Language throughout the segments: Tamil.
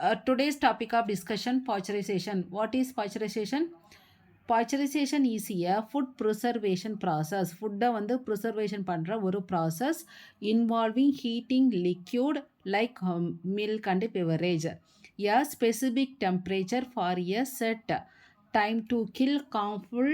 Today's topic of discussion, pasteurization. What is pasteurization? Pasteurization is a food preservation process. ஃபுட்டை வந்து ப்ரிசர்வேஷன் பண்ணுற ஒரு process involving heating liquid like milk and beverage a specific temperature for a set time to kill harmful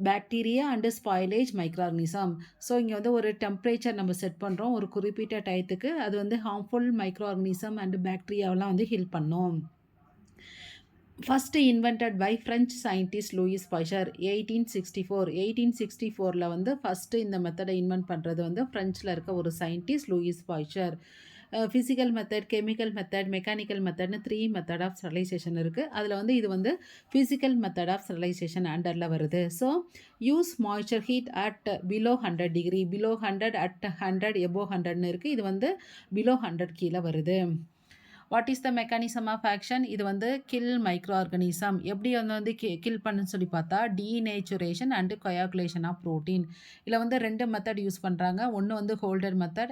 bacteria and spoilage microorganism. So இங்கே வந்து ஒரு டெம்பரேச்சர் நம்ம செட் பண்ணுறோம் ஒரு குறிப்பிட்ட டயத்துக்கு. அது வந்து ஹார்ம்ஃபுல் மைக்ரோஆர்கனிசம் அண்டு பாக்டீரியாவெலாம் வந்து ஹில் பண்ணும். First invented by French scientist Louis Pasteur 1864 வந்து ஃபஸ்ட்டு இந்த மெத்தடை இன்வென்ட் பண்ணுறது வந்து ஃப்ரெஞ்சில் இருக்க ஒரு scientist Louis Pasteur. Physical method, chemical method, mechanical மெத்தட்னு 3 மெத்தட் ஆஃப் ஸ்டெரிலைசேஷன் இருக்குது. அதில் வந்து இது வந்து ஃபிசிக்கல் மெத்தட் ஆஃப் ஸ்டெரிலைசேஷன் அண்டரில் வருது. So use moisture heat at below 100 degree, below 100, at 100, above 100ன்னு இருக்குது. இது வந்து பிலோ 100 கீழே வருது. What is the mechanism of action? இது வந்து கில் மைக்ரோ ஆர்கனிசம். எப்படி வந்து கில் பண்ணுன்னு சொல்லி பார்த்தா denaturation and coagulation of protein. இதில் வந்து 2 மெத்தட் யூஸ் பண்ணுறாங்க. ஒன்று வந்து ஹோல்டர் மெத்தட்,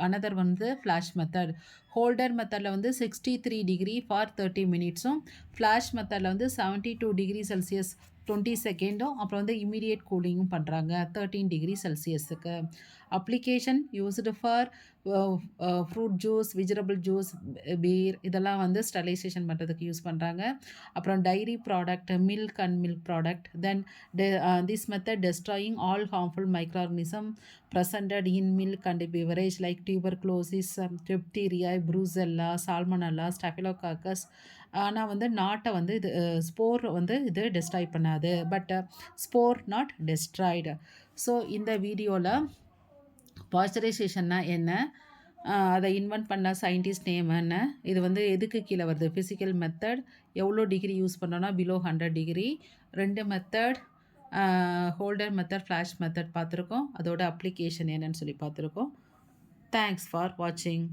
அனதர் வந்து ஃப்ளாஷ் மெத்தட். ஹோல்டர் மெத்தடில் வந்து 63 டிகிரி ஃபார் 30 மினிட்ஸும், ஃப்ளாஷ் மெத்தடில் வந்து 72 டிகிரி செல்சியஸ் 20 செகண்டும், அப்புறம் வந்து இமீடியட் கூலிங்கும் பண்ணுறாங்க 13 டிகிரி செல்சியஸுக்கு. Application used for fruit juice, vegetable juice, beer இதெல்லாம் வந்து ஸ்டெரிலைசேஷன் பண்ணுறதுக்கு யூஸ் பண்ணுறாங்க. அப்புறம் dairy product, milk and milk product. Then this method destroying all harmful microorganism presented in milk and beverage like tuberculosis, diphtheria, Brucella, Salmonella, Staphylococcus. ஆனால் வந்து நாட்டை வந்து இது ஸ்போர் வந்து இது டெஸ்ட்ராய் பண்ணாது. But spore not destroyed. So இந்த வீடியோவில் பாஸ்டரைசேஷன்னா என்ன, அதை இன்வென்ட் பண்ண சயின்டிஸ்ட் நேம் என்ன, இது வந்து எதுக்கு கீழே வருது, ஃபிசிக்கல் மெத்தட், எவ்வளோ டிகிரி யூஸ் பண்ணோன்னா below 100 degree, 2 method, holder method, flash method பார்த்துருக்கோம். அதோட அப்ளிகேஷன் என்னன்னு சொல்லி பார்த்துருக்கோம். தேங்க்ஸ் ஃபார் வாட்சிங்.